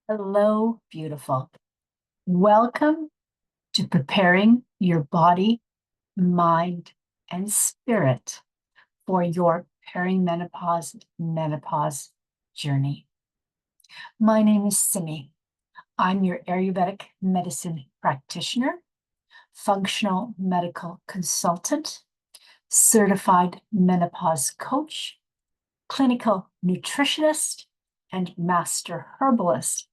Hello, beautiful. Welcome to preparing your body, mind, and spirit for your perimenopause journey. My name is Simi. I'm your Ayurvedic medicine practitioner, functional medical consultant, certified menopause coach, clinical nutritionist, and master herbalist,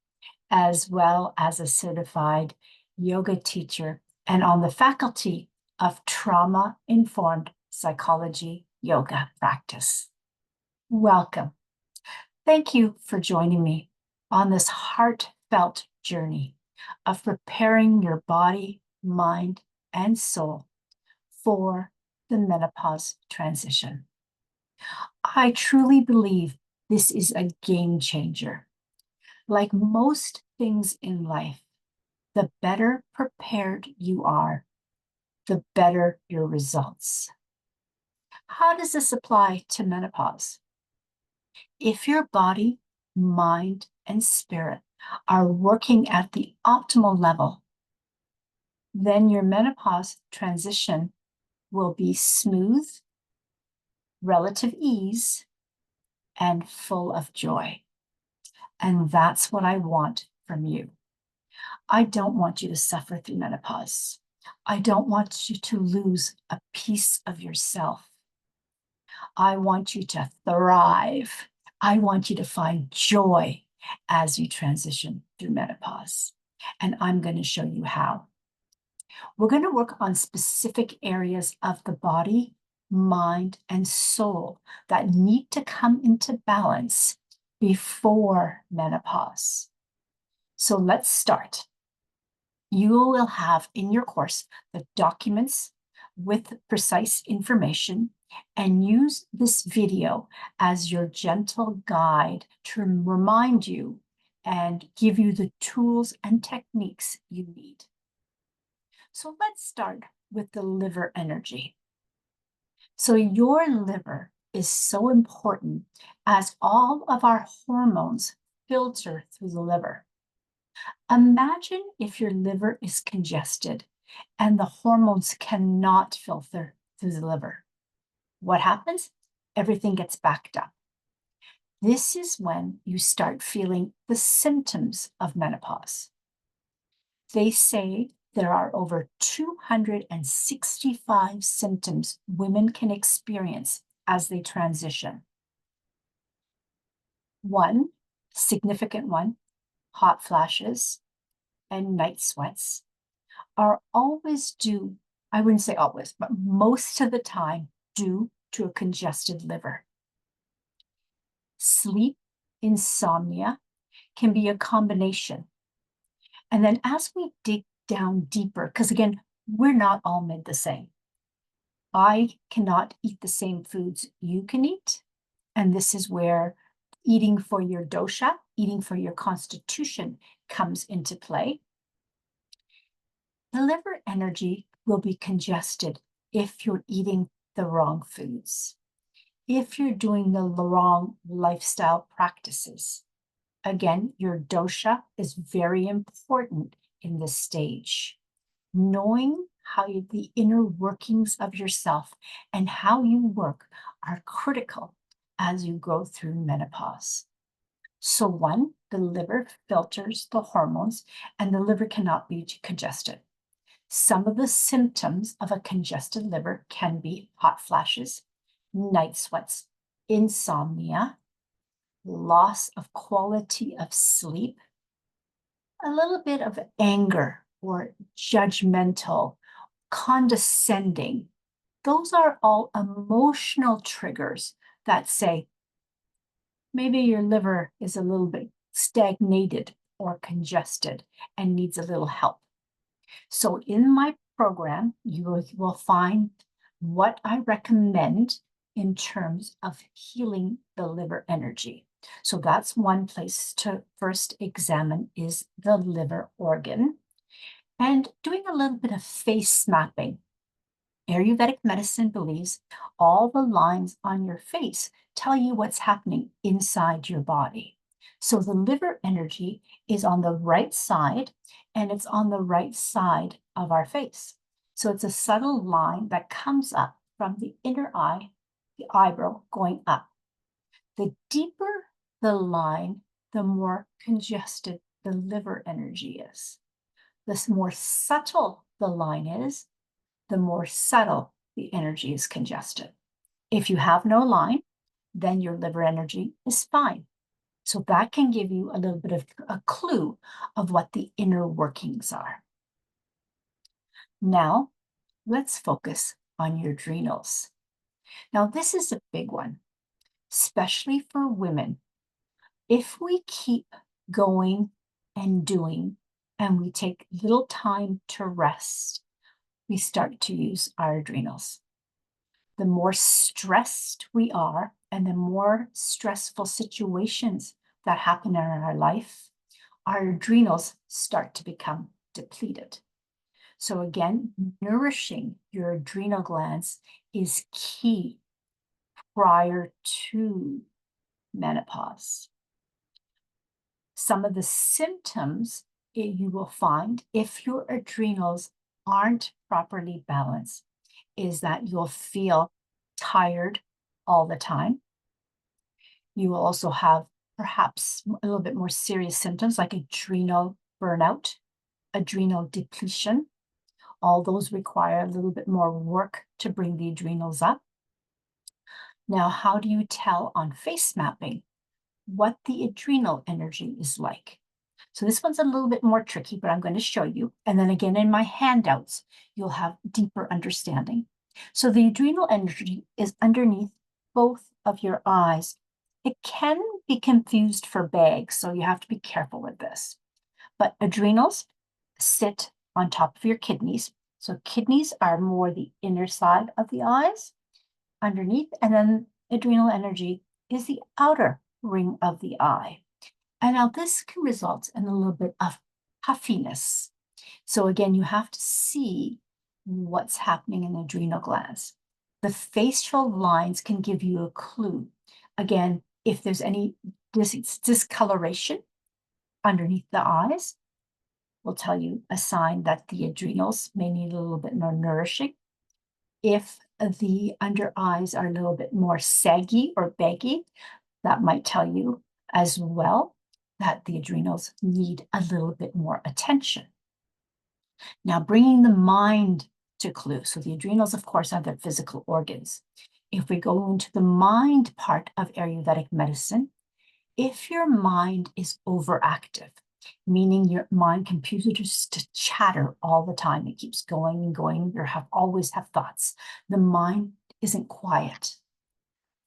as well as a certified yoga teacher and on the faculty of trauma-informed psychology yoga practice. Welcome. Thank you for joining me on this heartfelt journey of preparing your body, mind, and soul for the menopause transition. I truly believe this is a game changer. Like most things in life, the better prepared you are, the better your results. How does this apply to menopause? If your body, mind, and spirit are working at the optimal level, then your menopause transition will be smooth, relative ease, and full of joy. And that's what I want from you. I don't want you to suffer through menopause. I don't want you to lose a piece of yourself. I want you to thrive. I want you to find joy as you transition through menopause. And I'm going to show you how. We're going to work on specific areas of the body, mind, and soul that need to come into balance before menopause. So let's start. You will have in your course the documents with precise information and use this video as your gentle guide to remind you and give you the tools and techniques you need. So let's start with the liver energy. So your liver is so important as all of our hormones filter through the liver. Imagine if your liver is congested and the hormones cannot filter through the liver. What happens? Everything gets backed up. This is when you start feeling the symptoms of menopause. They say there are over 265 symptoms women can experience as they transition. One significant one, hot flashes and night sweats, are always due, I wouldn't say always, but most of the time due to a congested liver. Sleep, insomnia can be a combination. And then as we dig down deeper, because again, we're not all made the same. I cannot eat the same foods you can eat. And this is where eating for your dosha, eating for your constitution comes into play. The liver energy will be congested if you're eating the wrong foods, if you're doing the wrong lifestyle practices. Again, your dosha is very important in this stage. Knowing how the inner workings of yourself and how you work are critical as you go through menopause. So one, the liver filters the hormones and the liver cannot be congested. Some of the symptoms of a congested liver can be hot flashes, night sweats, insomnia, loss of quality of sleep, a little bit of anger or judgmental, condescending. Those are all emotional triggers that say maybe your liver is a little bit stagnated or congested and needs a little help. So in my program, you will find what I recommend in terms of healing the liver energy. So that's one place to first examine is the liver organ and doing a little bit of face mapping. Ayurvedic medicine believes all the lines on your face tell you what's happening inside your body. So the liver energy is on the right side, and it's on the right side of our face. So it's a subtle line that comes up from the inner eye, the eyebrow going up. The deeper the line, the more congested the liver energy is. The more subtle the line is, the more subtle the energy is congested. If you have no line, then your liver energy is fine. So that can give you a little bit of a clue of what the inner workings are. Now, let's focus on your adrenals. Now, this is a big one, especially for women. If we keep going and doing, and we take little time to rest, we start to use our adrenals. The more stressed we are, and the more stressful situations that happen in our life, our adrenals start to become depleted. So again, nourishing your adrenal glands is key prior to menopause. Some of the symptoms you will find if your adrenals aren't properly balanced is that you'll feel tired all the time. You will also have perhaps a little bit more serious symptoms like adrenal burnout, adrenal depletion. All those require a little bit more work to bring the adrenals up. Now, how do you tell on face mapping what the adrenal energy is like? So this one's a little bit more tricky, but I'm going to show you. And then again, in my handouts, you'll have deeper understanding. So the adrenal energy is underneath both of your eyes. It can be confused for bags, so you have to be careful with this. But adrenals sit on top of your kidneys. So kidneys are more the inner side of the eyes underneath, and then adrenal energy is the outer ring of the eye. And now this can result in a little bit of puffiness. So again, you have to see what's happening in the adrenal glands. The facial lines can give you a clue. Again, if there's any discoloration underneath the eyes, will tell you a sign that the adrenals may need a little bit more nourishing. If the under eyes are a little bit more saggy or baggy, that might tell you as well that the adrenals need a little bit more attention. Now, bringing the mind to clue. So the adrenals, of course, are the physical organs. If we go into the mind part of Ayurvedic medicine, if your mind is overactive, meaning your mind continues to chatter all the time, it keeps going and going, you always have thoughts, the mind isn't quiet.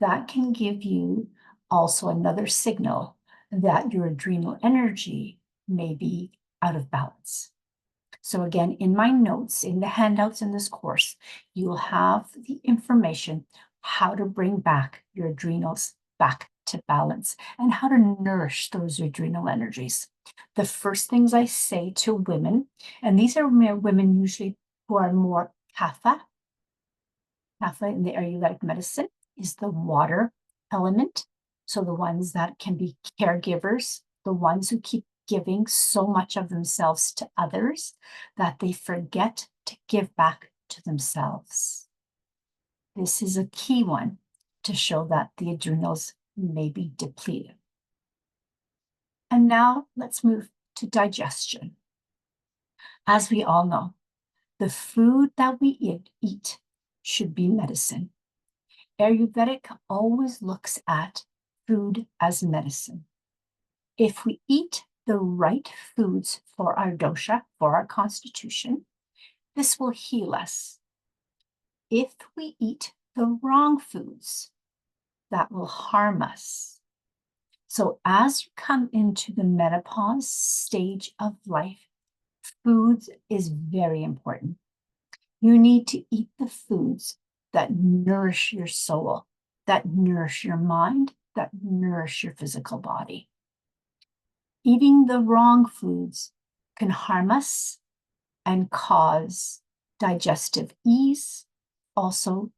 That can give you also another signal that your adrenal energy may be out of balance. So again, in my notes, in the handouts in this course, you'll have the information how to bring back your adrenals back to balance and how to nourish those adrenal energies. The first things I say to women, and these are women usually who are more kapha. Kapha in the Ayurvedic medicine is the water element. So the ones that can be caregivers, the ones who keep giving so much of themselves to others that they forget to give back to themselves. This is a key one to show that the adrenals may be depleted. And now let's move to digestion. As we all know, the food that we eat should be medicine. Ayurvedic always looks at food as medicine. If we eat the right foods for our dosha, for our constitution, this will heal us. If we eat the wrong foods, that will harm us. So as you come into the menopause stage of life, foods is very important. You need to eat the foods that nourish your soul, that nourish your mind, that nourish your physical body. Eating the wrong foods can harm us and cause digestive ease, also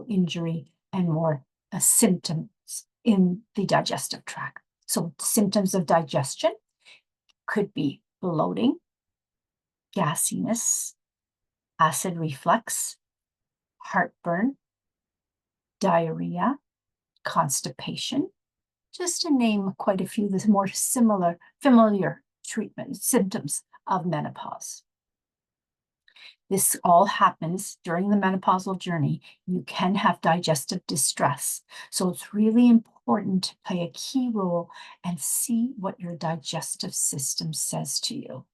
injury and more symptoms in the digestive tract. So symptoms of digestion could be bloating, gassiness, acid reflux, heartburn, diarrhea, constipation, just to name quite a few of the more familiar treatment symptoms of menopause. This all happens during the menopausal journey. You can have digestive distress. So it's really important to play a key role and see what your digestive system says to you.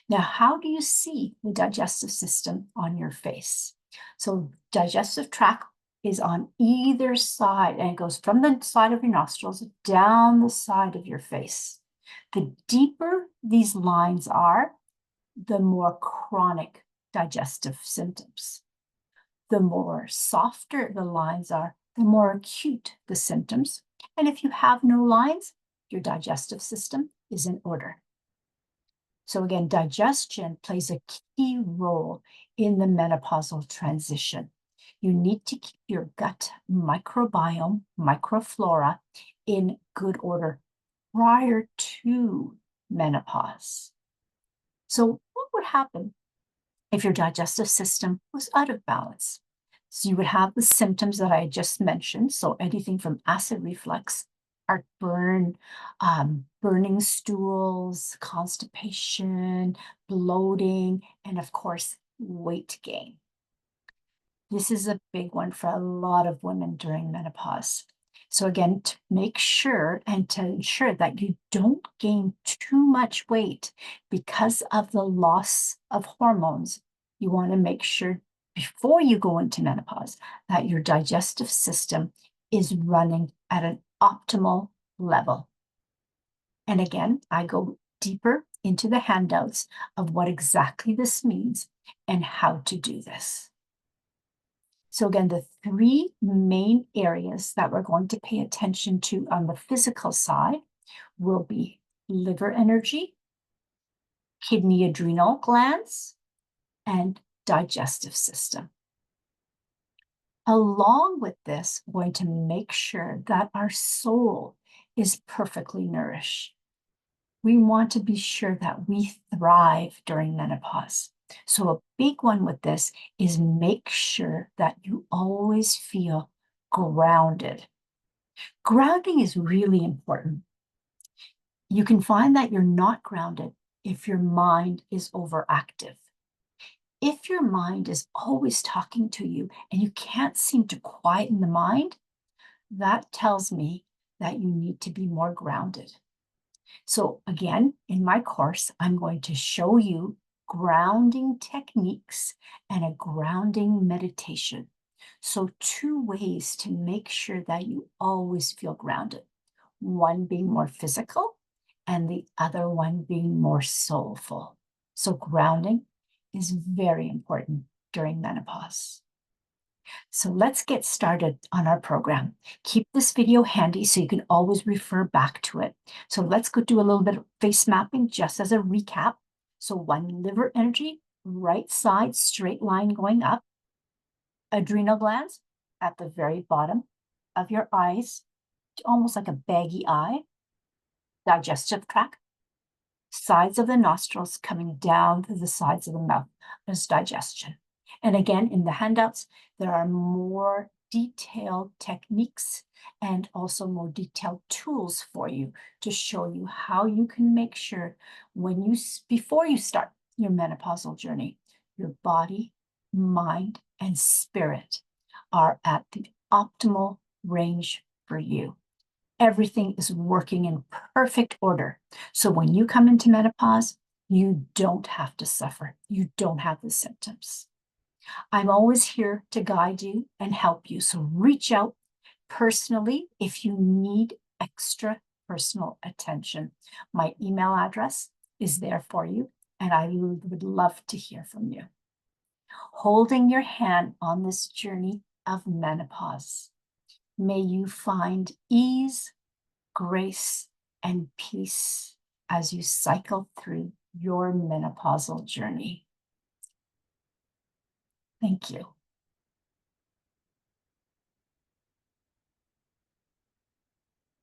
Now, how do you see the digestive system on your face? So digestive tract is on either side, and it goes from the side of your nostrils down the side of your face. The deeper these lines are, the more chronic digestive symptoms. The more softer the lines are, the more acute the symptoms. And if you have no lines, your digestive system is in order. So again, digestion plays a key role in the menopausal transition. You need to keep your gut microbiome, microflora in good order prior to menopause. So what would happen if your digestive system was out of balance? So you would have the symptoms that I just mentioned. So anything from acid reflux, heartburn, burning stools, constipation, bloating, and of course, weight gain. This is a big one for a lot of women during menopause. So again, to make sure and to ensure that you don't gain too much weight because of the loss of hormones, you want to make sure before you go into menopause that your digestive system is running at an optimal level. And again, I go deeper into the handouts of what exactly this means and how to do this. So again, the three main areas that we're going to pay attention to on the physical side will be liver energy, kidney adrenal glands, and digestive system. Along with this, we're going to make sure that our soul is perfectly nourished. We want to be sure that we thrive during menopause. So a big one with this is make sure that you always feel grounded. Grounding is really important. You can find that you're not grounded if your mind is overactive. If your mind is always talking to you and you can't seem to quieten the mind, that tells me that you need to be more grounded. So again, in my course, I'm going to show you grounding techniques and a grounding meditation. So two ways to make sure that you always feel grounded. One being more physical and the other one being more soulful. So grounding is very important during menopause. So let's get started on our program. Keep this video handy so you can always refer back to it. So let's go do a little bit of face mapping just as a recap. So one, liver energy, right side, straight line going up. Adrenal glands at the very bottom of your eyes, almost like a baggy eye. Digestive tract, sides of the nostrils coming down through the sides of the mouth as digestion. And again, in the handouts, there are more detailed techniques and also more detailed tools for you to show you how you can make sure before you start your menopausal journey, your body, mind, and spirit are at the optimal range for you. Everything is working in perfect order. So when you come into menopause, you don't have to suffer. You don't have the symptoms. I'm always here to guide you and help you. So reach out personally if you need extra personal attention. My email address is there for you, and I would love to hear from you. Holding your hand on this journey of menopause, may you find ease, grace, and peace as you cycle through your menopausal journey. Thank you.